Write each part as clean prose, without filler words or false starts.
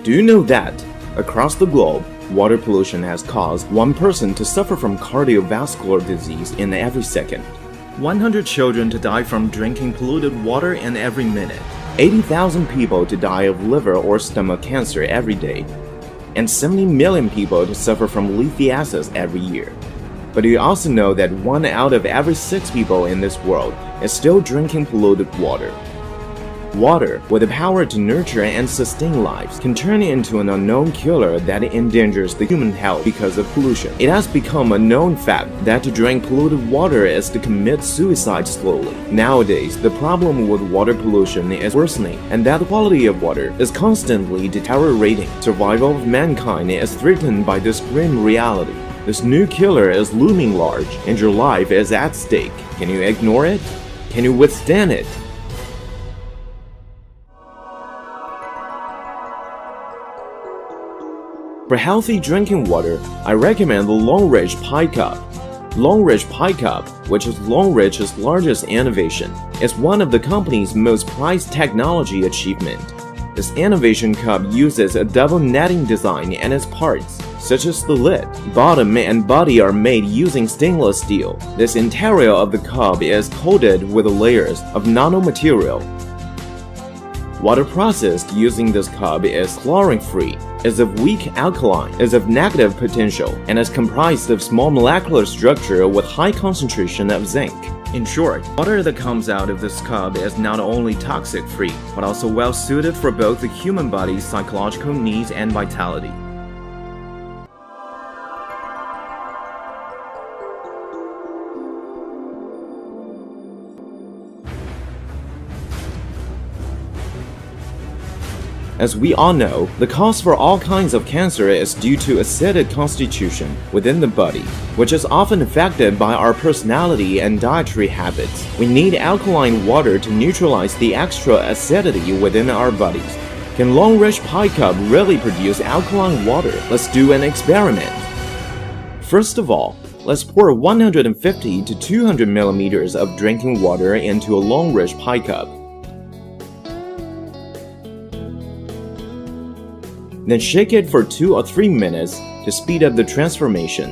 Do you know that, across the globe, water pollution has caused one person to suffer from cardiovascular disease in every second, 100 children to die from drinking polluted water in every minute, 80,000 people to die of liver or stomach cancer every day, and 70 million people to suffer from lithiasis every year? But do you also know that 1 out of every 6 people in this world is still drinking polluted water? Water, with the power to nurture and sustain lives, can turn into an unknown killer that endangers the human health because of pollution. It has become a known fact that to drink polluted water is to commit suicide slowly. Nowadays, the problem with water pollution is worsening, and that the quality of water is constantly deteriorating. Survival of mankind is threatened by this grim reality. This new killer is looming large, and your life is at stake. Can you ignore it? Can you withstand it? For healthy drinking water, I recommend the Longrich Pie Cup. Longrich Pie Cup, which is Longrich's largest innovation, is one of the company's most prized technology achievement. This innovation cup uses a double netting design and its parts, such as the lid, bottom, and body are made using stainless steel. This interior of the cup is coated with layers of nanomaterial. Water processed using this cup is chlorine-free, is of weak alkaline, is of negative potential, and is comprised of small molecular structure with high concentration of zinc. In short, water that comes out of this cup is not only toxic-free, but also well-suited for both the human body's psychological needs and vitality. As we all know, the cause for all kinds of cancer is due to acidic constitution within the body, which is often affected by our personality and dietary habits. We need alkaline water to neutralize the extra acidity within our bodies. Can Longrich Pie Cup really produce alkaline water? Let's do an experiment. First of all, let's pour 150 to 200 milliliters of drinking water into a Longrich Pie Cup. Then shake it for 2 or 3 minutes to speed up the transformation,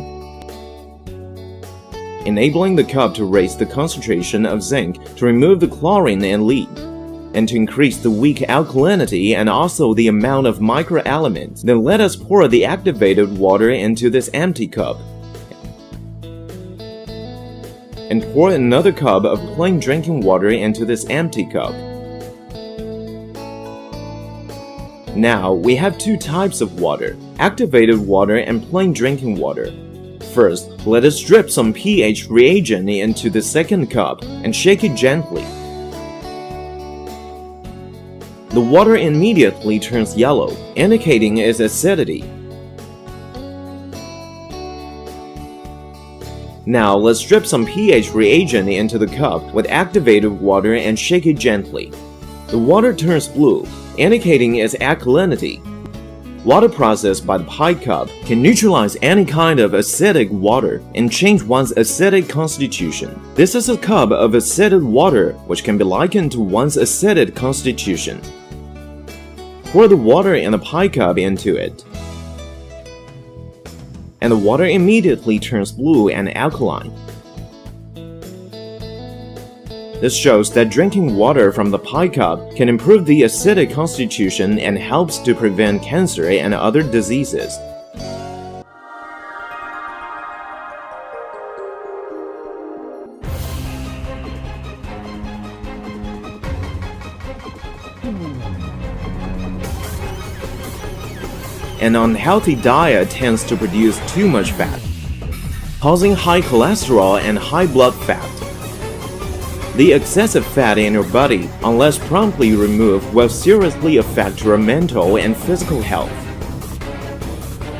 enabling the cup to raise the concentration of zinc to remove the chlorine and lead, and to increase the weak alkalinity and also the amount of microelements. Then let us pour the activated water into this empty cup, and pour another cup of plain drinking water into this empty cup. Now, we have 2 types of water, activated water and plain drinking water. First, let us drip some pH reagent into the second cup and shake it gently. The water immediately turns yellow, indicating its acidity. Now, let's drip some pH reagent into the cup with activated water and shake it gently. The water turns blue, indicating its alkalinity. Water processed by the pie cup can neutralize any kind of acidic water and change one's acidic constitution. This is a cup of acidic water which can be likened to one's acidic constitution. Pour the water in the pie cup into it, and the water immediately turns blue and alkaline. This shows that drinking water from the pie cup can improve the acidic constitution and helps to prevent cancer and other diseases. An unhealthy diet tends to produce too much fat, causing high cholesterol and high blood fat. The excessive fat in your body, unless promptly removed, will seriously affect your mental and physical health.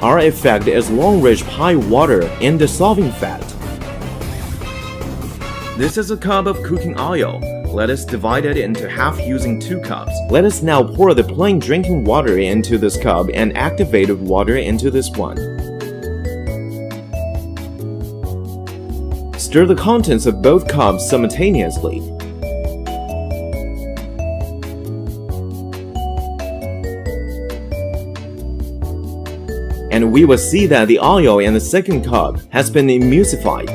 Our effect is Longrich Pie water in dissolving fat. This is a cup of cooking oil. Let us divide it into half using 2 cups. Let us now pour the plain drinking water into this cup and activated water into this one. Stir the contents of both cups simultaneously. and we will see that the oil in the second cup has been emulsified,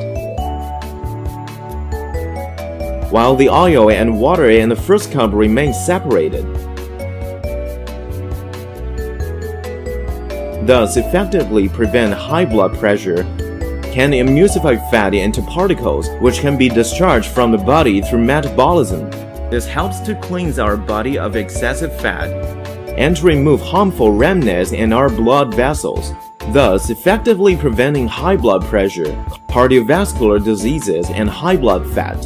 while the oil and water in the first cup remain separated, thus effectively prevent high blood pressure, can emulsify fat into particles which can be discharged from the body through metabolism. This helps to cleanse our body of excessive fat and to remove harmful remnants in our blood vessels, thus effectively preventing high blood pressure, cardiovascular diseases, and high blood fat.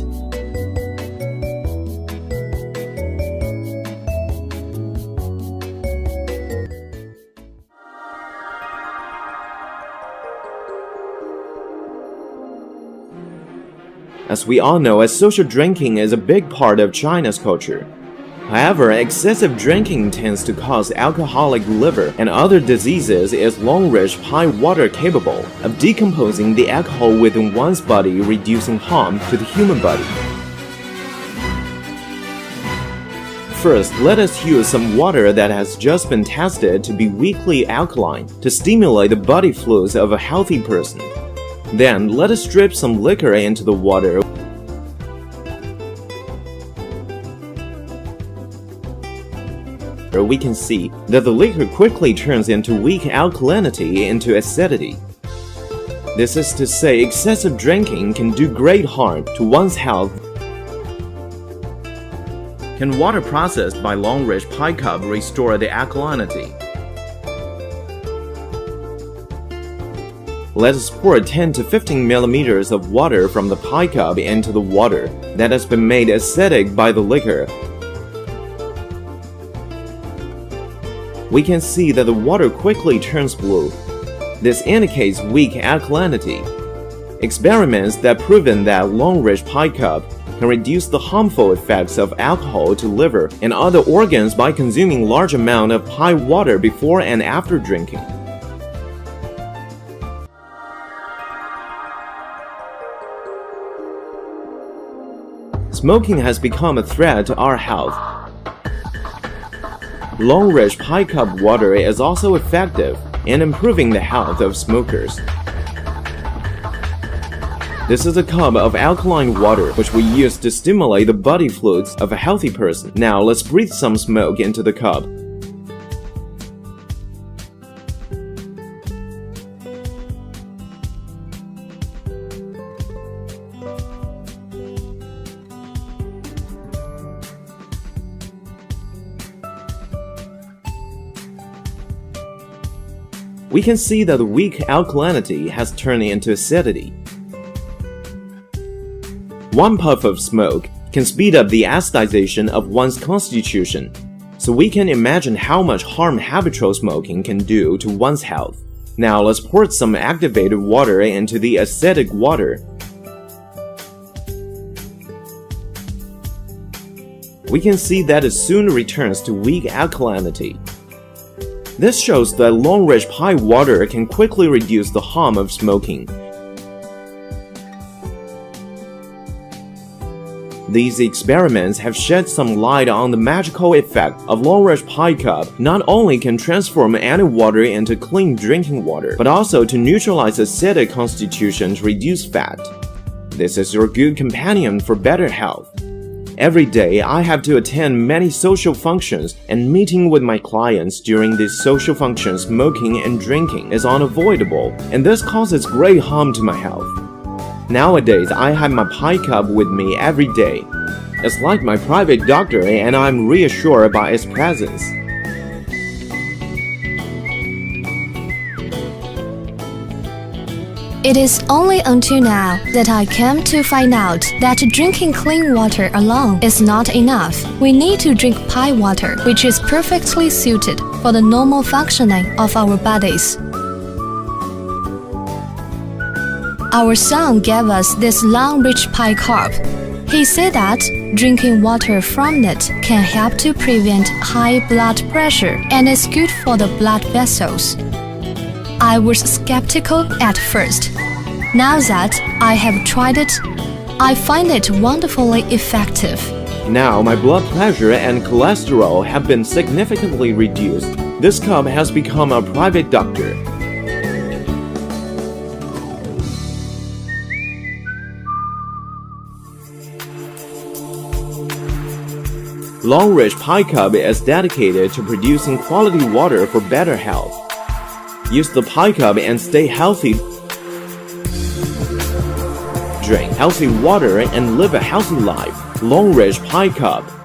As we all know, social drinking is a big part of China's culture. However, excessive drinking tends to cause alcoholic liver and other diseases as longrich high water capable of decomposing the alcohol within one's body, reducing harm to the human body. First, let us use some water that has just been tested to be weakly alkaline to stimulate the body fluids of a healthy person. Then, let us drip some liquor into the water. We can see that the liquor quickly turns into weak alkalinity into acidity. This is to say, excessive drinking can do great harm to one's health. Can water processed by longrich pie cup restore the alkalinity? Let us pour 10 to 15 millimeters of water from the pie cup into the water that has been made acidic by the liquor. We can see that the water quickly turns blue. This indicates weak alkalinity. Experiments that proven that longrich pie cup can reduce the harmful effects of alcohol to liver and other organs by consuming large amount of pie water before and after drinking. Smoking has become a threat to our health. Longrich pie cup water is also effective in improving the health of smokers. This is a cup of alkaline water which we use to stimulate the body fluids of a healthy person. Now let's breathe some smoke into the cup. We can see that the weak alkalinity has turned into acidity. One puff of smoke can speed up the acidization of one's constitution, so we can imagine how much harm habitual smoking can do to one's health. Now let's pour some activated water into the acidic water. We can see that it soon returns to weak alkalinity. This shows that longrich pie water can quickly reduce the harm of smoking. These experiments have shed some light on the magical effect of longrich pie cup. Not only can transform any water into clean drinking water, but also to neutralize acidic constitution to reduce fat. This is your good companion for better health. Every day, I have to attend many social functions and meeting with my clients. During these social functions, smoking and drinking is unavoidable, and this causes great harm to my health. Nowadays, I have my pie cup with me every day. It's like my private doctor, and I'm reassured by its presence. It is only until now that I came to find out that drinking clean water alone is not enough. We need to drink pie water, which is perfectly suited for the normal functioning of our bodies. Our son gave us this longrich pie cup. He said that drinking water from it can help to prevent high blood pressure and is good for the blood vessels. I was skeptical at first. Now that I have tried it, I find it wonderfully effective. Now my blood pressure and cholesterol have been significantly reduced. This cup has become a private doctor. Longrich Pie Cup is dedicated to producing quality water for better health. Use the pie cup and stay healthy. Drink healthy water and live a healthy life. Longrich Pie Cup.